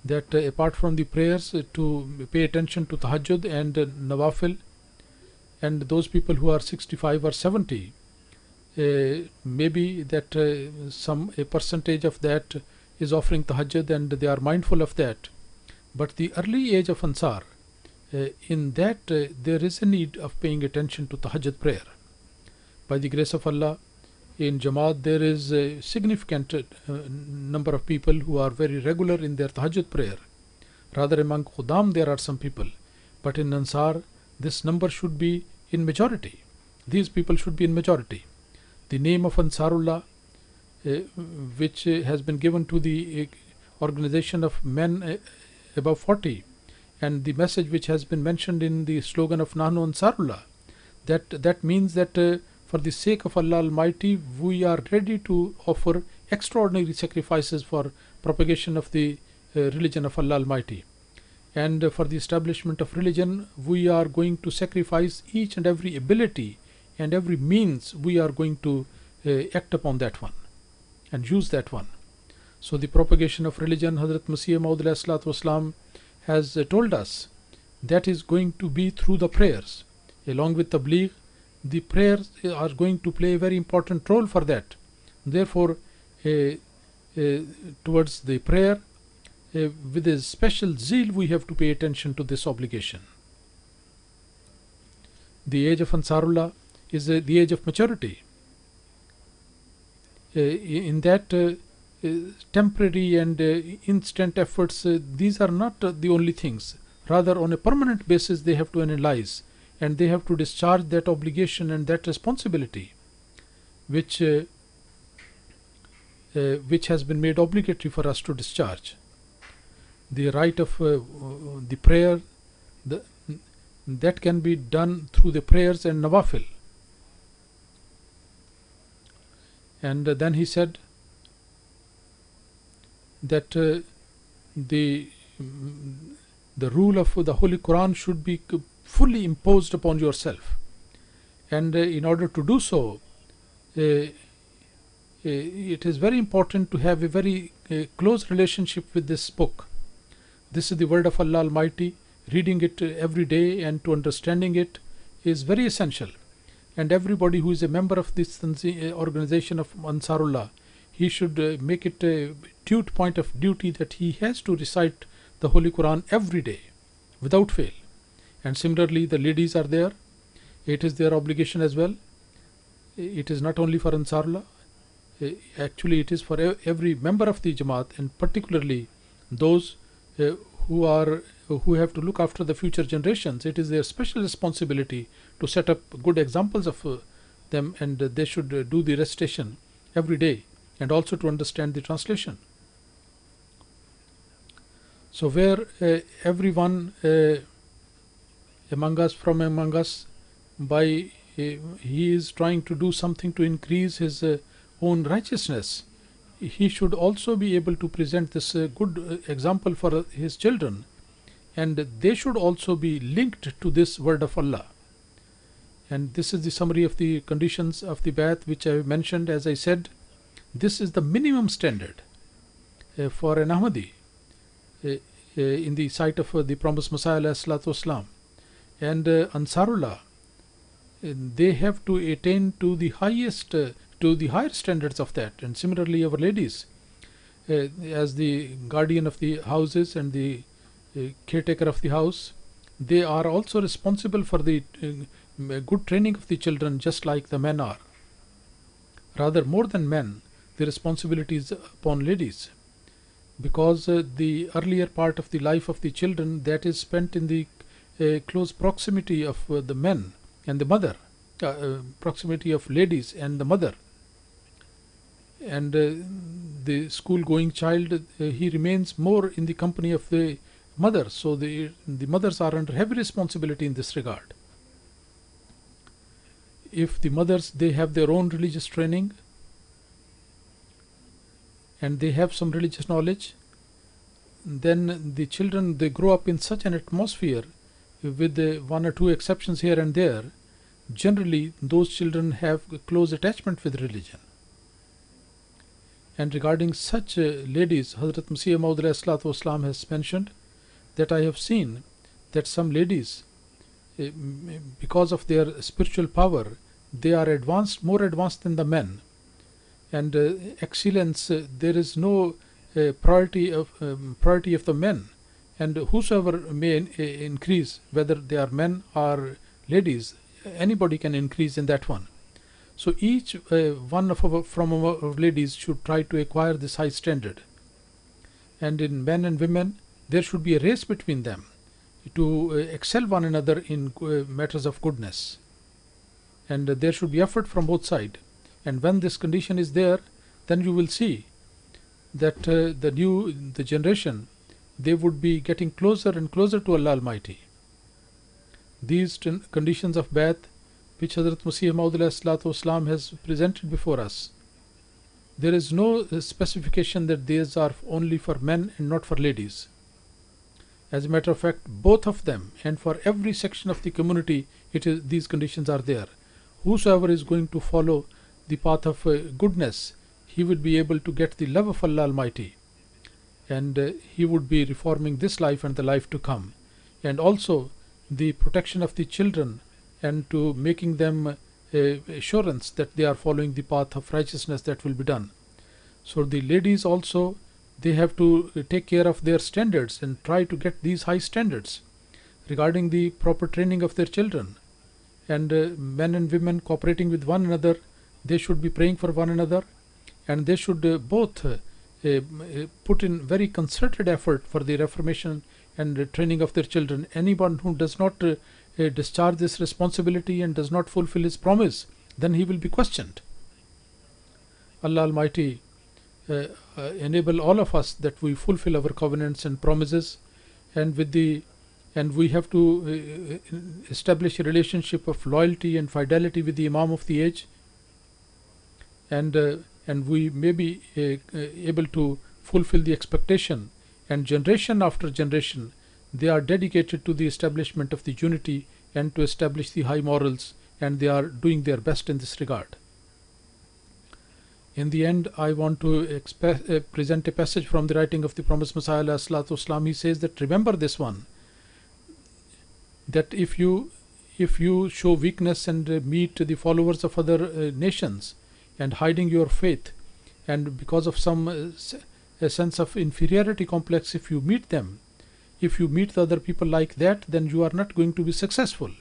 that apart from the prayers, to pay attention to tahajjud and nawafil, and those people who are 65 or 70, maybe that some a percentage of that is offering tahajjud and they are mindful of that. But the early age of Ansar, in that there is a need of paying attention to tahajjud prayer. By the grace of Allah, in Jamaat there is a significant number of people who are very regular in their tahajjud prayer. Rather, among Khudam there are some people, but in Ansar this number should be in majority. These people should be in majority. The name of Ansarullah, which has been given to the organization of men above 40, and the message which has been mentioned in the slogan of Nahnu Ansarullah, that means that for the sake of Allah Almighty, we are ready to offer extraordinary sacrifices for propagation of the religion of Allah Almighty. And for the establishment of religion, we are going to sacrifice each and every ability and every means. We are going to act upon that one and use that one. So the propagation of religion, Hazrat Masih Maud Wasalam has told us that is going to be through the prayers. Along with tabligh, the prayers are going to play a very important role for that. Therefore, towards the prayer, with a special zeal, we have to pay attention to this obligation. The age of Ansarullah is the age of maturity. In that temporary and instant efforts, these are not the only things. Rather, on a permanent basis, they have to analyze and they have to discharge that obligation and that responsibility which has been made obligatory for us to discharge. The right of the prayer, that can be done through the prayers and nawafil. And then he said that the rule of the Holy Quran should be fully imposed upon yourself, and in order to do so, it is very important to have a very close relationship with this book. This is the word of Allah Almighty. Reading it every day and to understanding it is very essential. And everybody who is a member of this organization of Ansarullah, he should make it a point of duty that he has to recite the Holy Quran every day without fail. And similarly, the ladies are there. It is their obligation as well. It is not only for Ansarullah. Actually, it is for every member of the Jamaat, and particularly those who have to look after the future generations. It is their special responsibility to set up good examples of them, and they should do the recitation every day and also to understand the translation. So where everyone among us, by he is trying to do something to increase his own righteousness, he should also be able to present this good example for his children, and they should also be linked to this word of Allah. And this is the summary of the conditions of the Bai'at which I mentioned. As I said, this is the minimum standard for an Ahmadi in the sight of the promised Messiah ﷺ. And Ansarullah, they have to attain to the highest to the higher standards of that. And similarly, our ladies, as the guardian of the houses and the caretaker of the house, they are also responsible for the good training of the children, just like the men are. Rather, more than men, the responsibility is upon ladies, because the earlier part of the life of the children, that is spent in the close proximity of the men and the mother, proximity of ladies and the mother. And the school going child, he remains more in the company of the mother. So the mothers are under heavy responsibility in this regard. If the mothers, they have their own religious training and they have some religious knowledge, then the children, they grow up in such an atmosphere, with one or two exceptions here and there. Generally, those children have a close attachment with religion. And regarding such ladies, Hazrat Masih Maud has mentioned that I have seen that some ladies, because of their spiritual power, they are advanced, more advanced than the men. And excellence, there is no priority of the men. And whosoever may increase, whether they are men or ladies, anybody can increase in that one. So each one of our ladies should try to acquire this high standard. And in men and women, there should be a race between them to excel one another in matters of goodness. And there should be effort from both sides. And when this condition is there, then you will see that the generation, they would be getting closer and closer to Allah Almighty. These conditions of Bai'at, which Hazrat Masih Maud has presented before us, there is no specification that these are only for men and not for ladies. As a matter of fact, both of them, and for every section of the community, these conditions are there. Whosoever is going to follow the path of goodness, he will be able to get the love of Allah Almighty, and he would be reforming this life and the life to come, and also the protection of the children, and to making them assurance that they are following the path of righteousness that will be done. So the ladies also, they have to take care of their standards and try to get these high standards regarding the proper training of their children. And men and women cooperating with one another, they should be praying for one another, and they should both put in very concerted effort for the reformation and training of their children. Anyone who does not discharge this responsibility and does not fulfill his promise, then he will be questioned. Allah Almighty enable all of us that we fulfill our covenants and promises, and we have to establish a relationship of loyalty and fidelity with the Imam of the age, and we may be able to fulfill the expectation, and generation after generation they are dedicated to the establishment of the unity and to establish the high morals, and they are doing their best in this regard. In the end, I want to present a passage from the writing of the Promised Messiah ﷺ. He says that remember this one, that if you show weakness and meet the followers of other nations and hiding your faith, and because of some a sense of inferiority complex, if you meet them, if you meet the other people like that, then you are not going to be successful.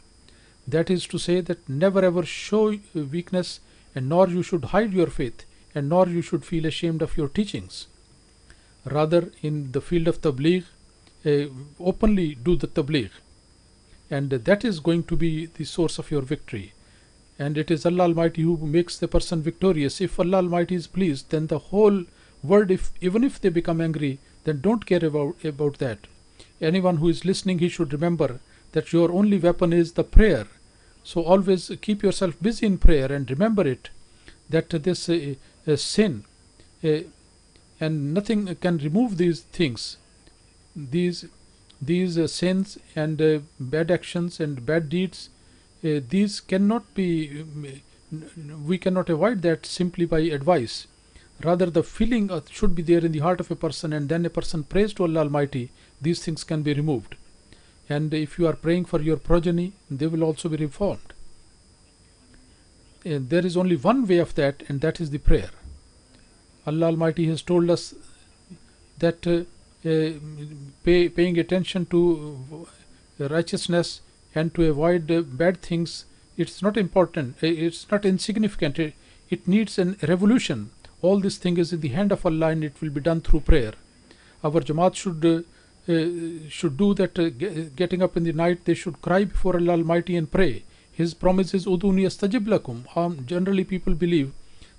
That is to say that never ever show weakness, and nor you should hide your faith, and nor you should feel ashamed of your teachings. Rather, in the field of tabligh, openly do the tabligh, and that is going to be the source of your victory. And it is Allah Almighty who makes the person victorious. If Allah Almighty is pleased, then the whole world, even if they become angry, then don't care about that. Anyone who is listening, he should remember that your only weapon is the prayer. So always keep yourself busy in prayer, and remember it, that this sin, and nothing can remove these things, these sins and bad actions and bad deeds. These cannot be, we cannot avoid that simply by advice. Rather, the feeling should be there in the heart of a person, and then a person prays to Allah Almighty, these things can be removed. And if you are praying for your progeny, they will also be reformed. And there is only one way of that, and that is the prayer. Allah Almighty has told us that paying attention to righteousness and to avoid bad things, it's not important, it's not insignificant, it needs a revolution. All this thing is in the hand of Allah, and it will be done through prayer. Our Jamaat should do that, getting up in the night, they should cry before Allah Almighty and pray. His promise is Uduni astajib lakum. Generally people believe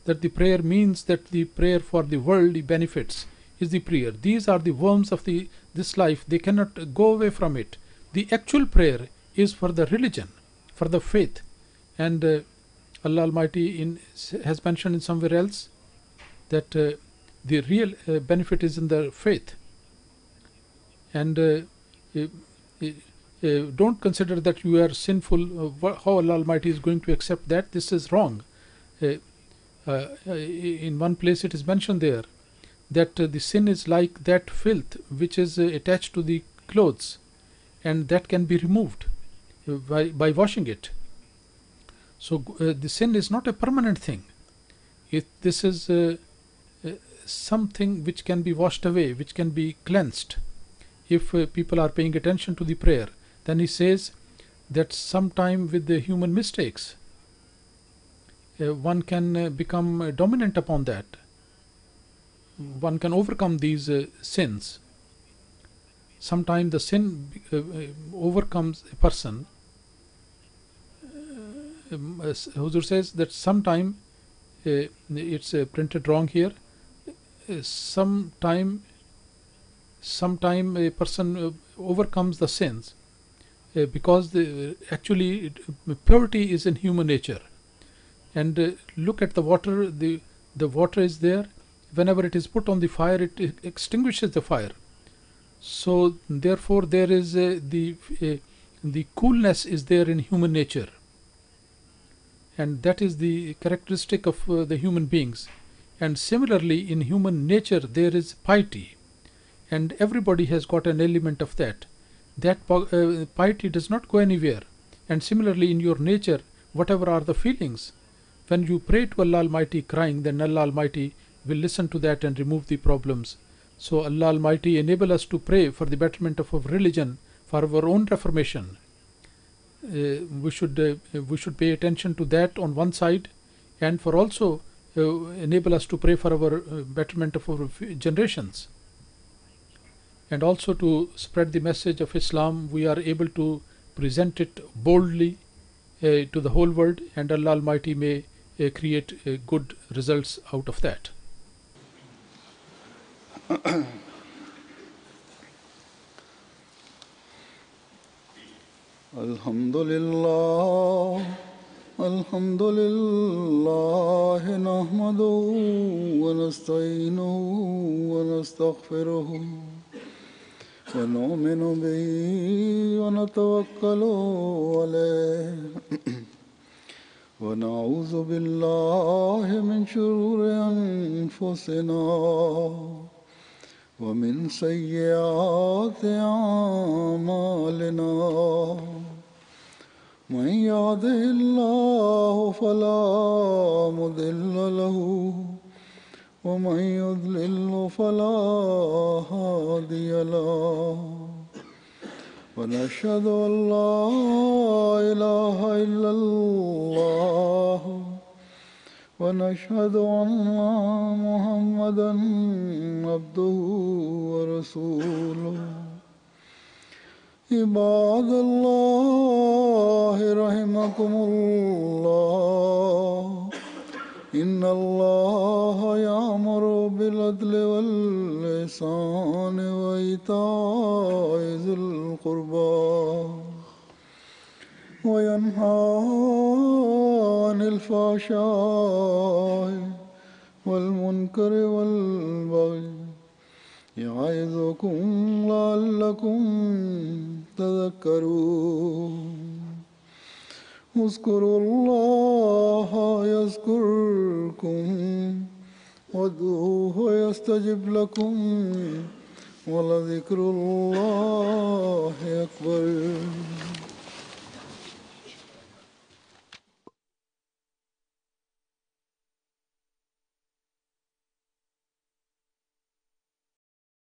that the prayer means that the prayer for the worldly benefits is the prayer. These are the worms of this life, they cannot go away from it. The actual prayer is for the religion, for the faith. And Allah Almighty has mentioned in somewhere else that the real benefit is in the faith. And don't consider that you are sinful, how Allah Almighty is going to accept that. This is wrong. In one place it is mentioned there that the sin is like that filth which is attached to the clothes, and that can be removed by washing it. So the sin is not a permanent thing. This is uh, something which can be washed away, which can be cleansed. If people are paying attention to the prayer, then he says that sometime with the human mistakes, one can become dominant upon that. One can overcome these sins. Sometimes the sin overcomes a person. Huzur says that sometime, it's printed wrong here, sometime a person overcomes the sins because actually purity is in human nature. And look at the water. The water is there. Whenever it is put on the fire, it extinguishes the fire. So therefore there is the coolness is there in human nature, and that is the characteristic of the human beings. And similarly, in human nature there is piety, and everybody has got an element of that. That piety does not go anywhere. And similarly, in your nature, whatever are the feelings, when you pray to Allah Almighty crying, then Allah Almighty will listen to that and remove the problems. So Allah Almighty enable us to pray for the betterment of our religion, for our own reformation. We should pay attention to that on one side, and for also enable us to pray for our betterment of our generations, and also to spread the message of Islam. We are able to present it boldly to the whole world, and Allah Almighty may create good results out of that. Alhamdulillah, Alhamdulillah, nahmaduhu wa nasta'inuhu wa nastaghfiruhu wa nu'minu bihi wa natawakkalu alayhi wa na'udhu billahi min shururi anfusina ومن سيئات أعمالنا من يهده الله فلا مضل له ومن يضلل فلا هادي له ونشهد أن لا إله إلا الله ونشهد أن محمدًا عبده ورسوله عباد الله رحمكم الله إن الله يأمر بالعدل والإحسان وإيتاء ذي القربى وينهى عن الفحشاء والمنكر والبغي يعظكم لعلكم تذكرون اذكروا الله يذكركم وادعوه يستجب لكم ولذكر الله أكبر